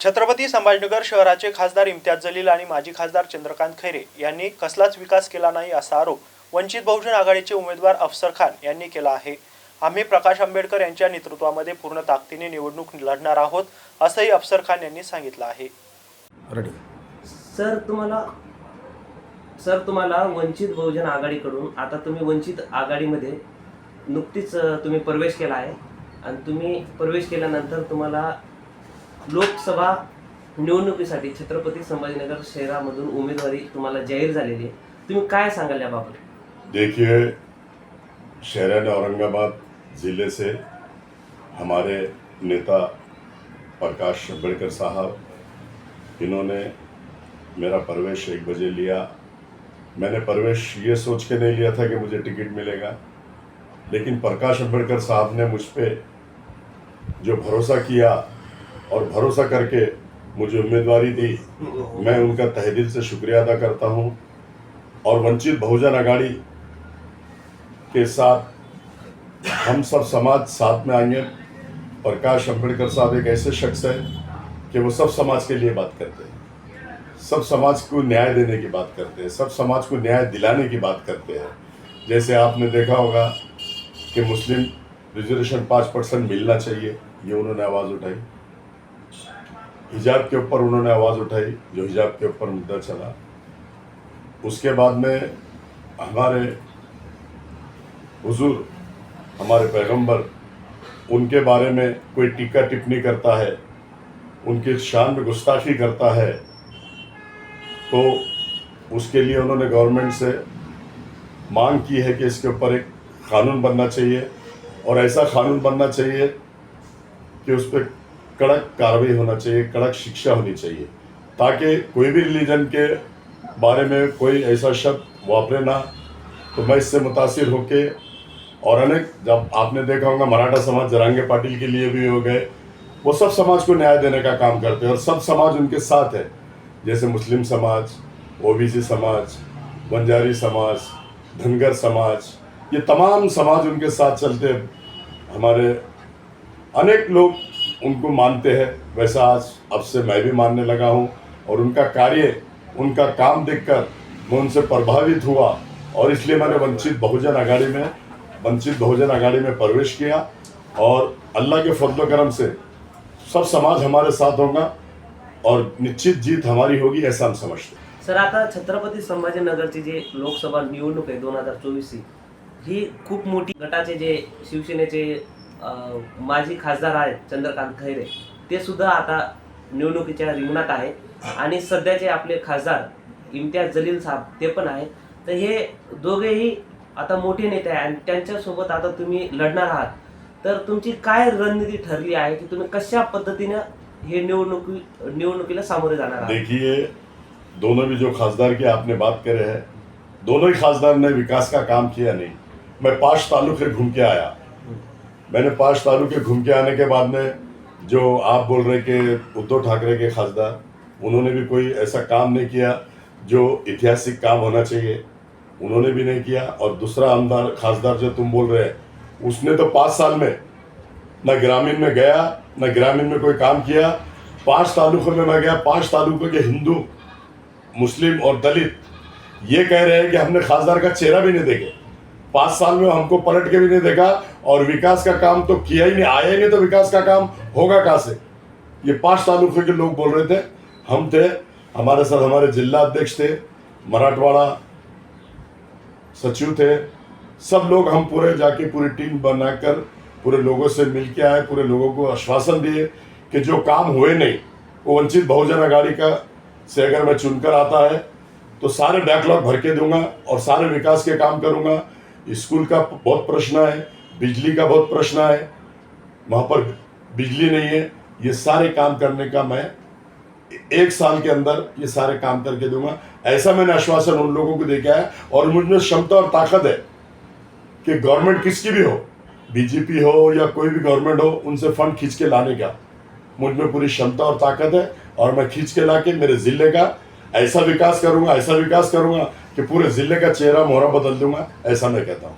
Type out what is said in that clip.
छत्रपती संभाजीनगर शहराचे खासदार इम्तियाज जलील आणि माजी खासदार चंद्रकांत खैरे यांनी कसलाच विकास केला नाही असा आरोप वंचित बहुजन आघाडीचे उमेदवार अफसर खान यांनी केला आहे। आम्ही प्रकाश आंबेडकर यांच्या नेतृत्वामध्ये पूर्ण ताकदीने निवडणूक लढणार आहोत असंही अफसर खान यांनी सांगितलं आहे। सर तुम्हाला वंचित बहुजन आघाडीकडून आता तुम्ही वंचित आघाडीमध्ये नुकतीच तुम्ही प्रवेश केला आहे आणि तुम्ही प्रवेश केल्यानंतर तुम्हाला लोकसभा निवडणुकीसाठी छत्रपती संभाजीनगर शहरामधून उमेदवारी तुम्हाला जाहीर झालेली आहे। तुम्ही काय सांगाल याबाबत? देखिए, शहर औरंगाबाद ज़िले से हमारे नेता प्रकाश आंबेडकर साहब, इन्होंने मेरा प्रवेश 1 बजे लिया। मैंने प्रवेश ये सोच के नहीं लिया था कि मुझे टिकट मिलेगा, लेकिन प्रकाश आंबेडकर साहब ने मुझ पे जो भरोसा किया और भरोसा करके मुझे उम्मीदवारी दी, मैं उनका तहे दिल से शुक्रिया अदा करता हूं। और वंचित बहुजन आघाड़ी के साथ हम सब समाज साथ में आएंगे। प्रकाश आंबेडकर साहब एक ऐसे शख्स है कि वो सब समाज के लिए बात करते हैं, सब समाज को न्याय देने की बात करते हैं, सब समाज को न्याय दिलाने की बात करते हैं। जैसे आपने देखा होगा कि मुस्लिम रिजर्वेशन 5% मिलना चाहिए, ये उन्होंने आवाज़ उठाई। हिजाब के ऊपर उन्होंने आवाज़ उठाई, जो हिजाब के ऊपर मुद्दा चला। उसके बाद में हमारे हुजूर, हमारे पैगंबर, उनके बारे में कोई टीका टिप्पणी करता है, उनकी शान में गुस्ताखी करता है, तो उसके लिए उन्होंने गवर्नमेंट से मांग की है कि इसके ऊपर एक कानून बनना चाहिए और ऐसा कानून बनना चाहिए कि उस पर कड़क कार्रवाई होना चाहिए, कड़क शिक्षा होनी चाहिए, ताकि कोई भी रिलीजन के बारे में कोई ऐसा शब्द वापरे ना। तो मैं इससे मुतासिर होके, और अनेक, जब आपने देखा होगा मराठा समाज जरांगे पाटिल के लिए भी हो गए, वो सब समाज को न्याय देने का काम करते हैं और सब समाज उनके साथ है। जैसे मुस्लिम समाज, ओबीसी समाज, बंजारी समाज, धनगर समाज, ये तमाम समाज उनके साथ चलते हैं। हमारे अनेक लोग उनको मानते हैं, वैसा आज अब से मैं भी मानने लगा हूँ। और उनका कार्य, उनका काम देखकर मैं उनसे प्रभावित हुआ और इसलिए मैंने वंचित बहुजन आघाड़ी में प्रवेश किया। और अल्लाह के फजल करम से सब समाज हमारे साथ होगा और निश्चित जीत हमारी होगी, ऐसा हम समझते हैं। सर, आता छत्रपती संभाजीनगरची जे लोकसभा निवडणूक आहे 2024 ही खूप मोठी गटाचे जे शिवसेनेचे माजी खासदार आहेत चंद्रकांत खैरे, ते सुद्धा आता निवडणुकीच्या रिंगणात आहे आणि सध्याचे आपले खासदार इम्तियाज जलील साहेब ते पण आहे। तर हे दोघेही आता मोठे नेते आहे आणि त्यांच्यासोबत आता तुम्ही लढणार आहात। तर तुमची काय रणनीती ठरली आहे की तुम्ही कशा पद्धतीने हे निवडणुकीला सामोरे जाणार आहात? देखिए, दोनों भी जो खासदार की आपने बात करे है, दोनों ही खासदार ने विकास का काम किया नहीं। मैं 5 तालुके घूम के आया। मैंने 5 तालुके घूम के आने के बाद में जो आप बोल रहे कि उद्धव ठाकरे के खासदार, उन्होंने भी कोई ऐसा काम नहीं किया जो ऐतिहासिक काम होना चाहिए, उन्होंने भी नहीं किया। और दूसरा आमदार खासदार जो तुम बोल रहे हैं, उसने तो 5 साल में न ग्रामीण में गया, न ग्रामीण में कोई काम किया। 5 तालुकों में मैं गया, 5 तालुकों के हिंदू, मुस्लिम और दलित ये कह रहे हैं कि हमने खासदार का चेहरा भी नहीं देखे। 5 साल में हमको पलट के भी नहीं देखा और विकास का काम तो किया ही नहीं, आया ही नहीं, तो विकास का काम होगा कहाँ से? ये 5 तालुकों के लोग बोल रहे थे। हम थे, हमारे साथ हमारे जिला अध्यक्ष थे, मराठवाड़ा सचिव थे, सब लोग हम पूरे जाके पूरी टीम बनाकर पूरे लोगों से मिल के आए, पूरे लोगों को आश्वासन दिए कि जो काम हुए नहीं वो वंचित बहुजन आघाड़ी का से अगर मैं चुनकर आता है तो सारे बैकलॉग भर के दूंगा और सारे विकास के काम करूंगा। स्कूल का बहुत प्रश्न है, बिजली का बहुत प्रश्न है, वहाँ पर बिजली नहीं है, ये सारे काम करने का मैं 1 साल के अंदर ये सारे काम करके दूंगा। ऐसा मैंने आश्वासन उन लोगों को दे के आया। और मुझमें क्षमता और ताकत है कि गवर्नमेंट किसकी भी हो, बीजेपी हो या कोई भी गवर्नमेंट हो, उनसे फंड खींच के लाने का मुझमें पूरी क्षमता और ताकत है। और मैं खींच के ला के मेरे ज़िले का ऐसा विकास करूंगा कि पूरे ज़िले का चेहरा मोहरा बदल दूंगा, ऐसा मैं कहता हूँ।